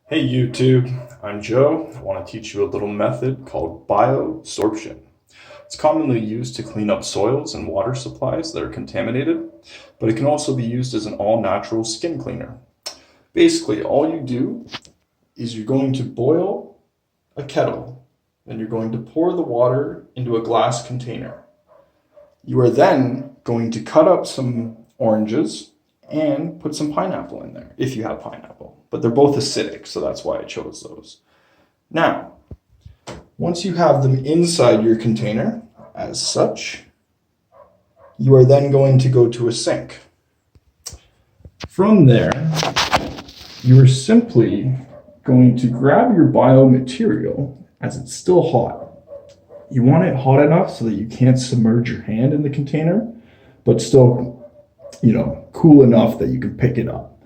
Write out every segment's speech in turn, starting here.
Hey YouTube, I'm Joe. I want to teach you a little method called biosorption. It's commonly used to clean up soils and water supplies that are contaminated, but it can also be used as an all-natural skin cleaner. Basically, all you do is you're going to boil a kettle, and you're going to pour the water into a glass container. You are then going to cut up some oranges and put some pineapple in there, if you have pineapple. But they're both acidic, so that's why I chose those. Now, once you have them inside your container, as such, you are then going to go to a sink. From there, you are simply going to grab your biomaterial as it's still hot. You want it hot enough so that you can't submerge your hand in the container, but still, cool enough that you can pick it up.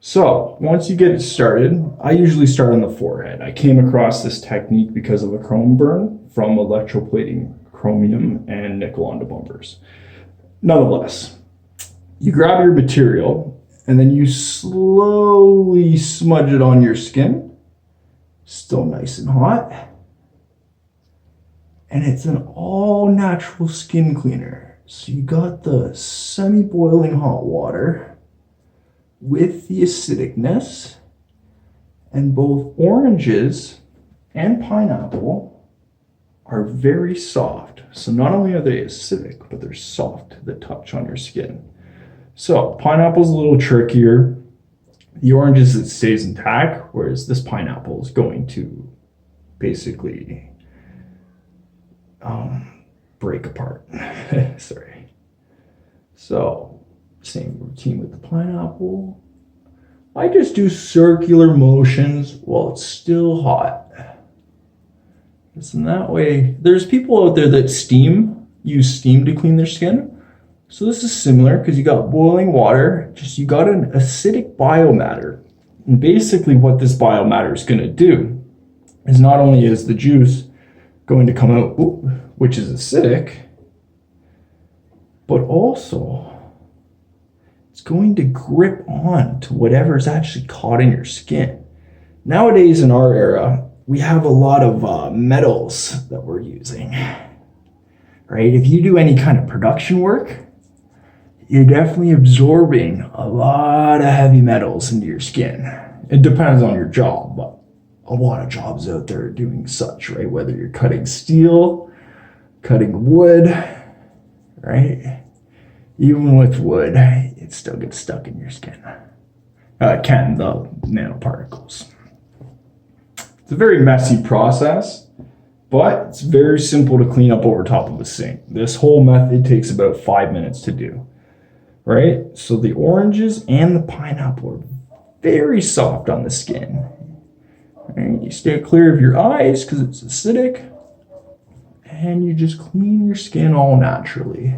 So once you get it started, I usually start on the forehead. I came across this technique because of a chrome burn from electroplating chromium and nickel onto bumpers. Nonetheless, you grab your material and then you slowly smudge it on your skin. Still nice and hot. And it's an all-natural skin cleaner. So you got the semi-boiling hot water with the acidicness, and both oranges and pineapple are very soft. So not only are they acidic, but they're soft to the touch on your skin. So pineapple's a little trickier. The oranges, it stays intact, whereas this pineapple is going to basically break apart. Sorry. So same routine with the pineapple. I just do circular motions while it's still hot. Because in that way, there's people out there that use steam to clean their skin. So this is similar because you got boiling water, just you got an acidic biomatter. And basically what this biomatter is going to do is not only is the juice going to come out, which is acidic, but also it's going to grip on to whatever's actually caught in your skin. Nowadays in our era, we have a lot of metals that we're using, right? If you do any kind of production work, you're definitely absorbing a lot of heavy metals into your skin. It depends on your job, but a lot of jobs out there are doing such, right? Whether you're cutting steel, cutting wood, right? Even with wood, it still gets stuck in your skin. The nanoparticles. It's a very messy process, but it's very simple to clean up over top of a sink. This whole method takes about 5 minutes to do, right? So the oranges and the pineapple are very soft on the skin. And you stay clear of your eyes because it's acidic, and you just clean your skin all naturally.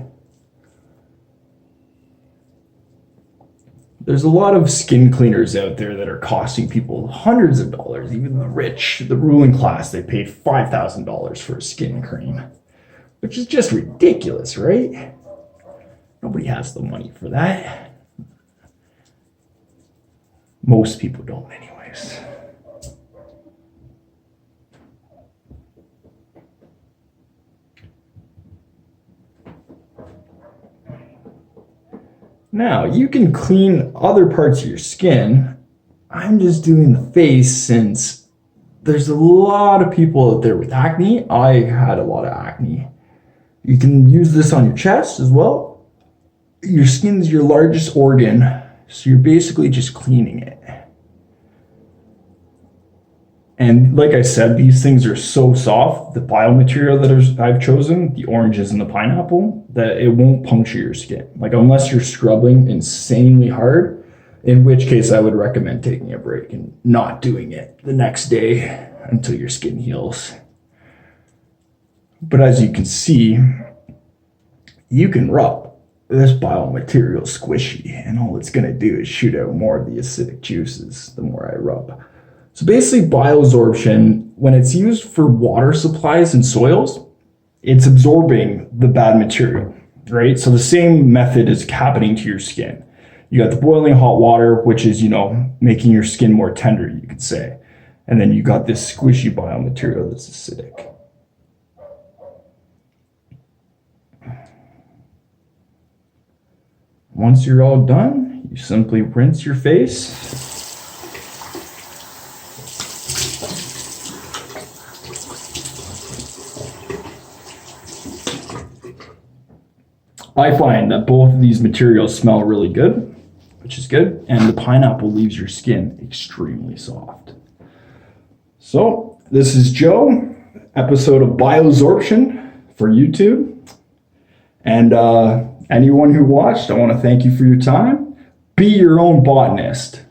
There's a lot of skin cleaners out there that are costing people hundreds of dollars. Even the rich, the ruling class, they paid $5,000 for a skin cream, which is just ridiculous, right? Nobody has the money for that. Most people don't anyways. Now, you can clean other parts of your skin. I'm just doing the face since there's a lot of people out there with acne. I had a lot of acne. You can use this on your chest as well. Your skin's your largest organ, so you're basically just cleaning it. And like I said, these things are so soft, the biomaterial that I've chosen, the oranges and the pineapple, that it won't puncture your skin. Like unless you're scrubbing insanely hard, in which case I would recommend taking a break and not doing it the next day until your skin heals. But as you can see, you can rub. This biomaterial is squishy, and all it's going to do is shoot out more of the acidic juices the more I rub. So basically biosorption, when it's used for water supplies and soils, it's absorbing the bad material, right? So the same method is happening to your skin. You got the boiling hot water, which is, making your skin more tender, you could say. And then you got this squishy biomaterial that's acidic. Once you're all done, you simply rinse your face. I find that both of these materials smell really good, which is good, and the pineapple leaves your skin extremely soft. So, this is Joe, episode of Biosorption for YouTube. And anyone who watched, I want to thank you for your time. Be your own botanist.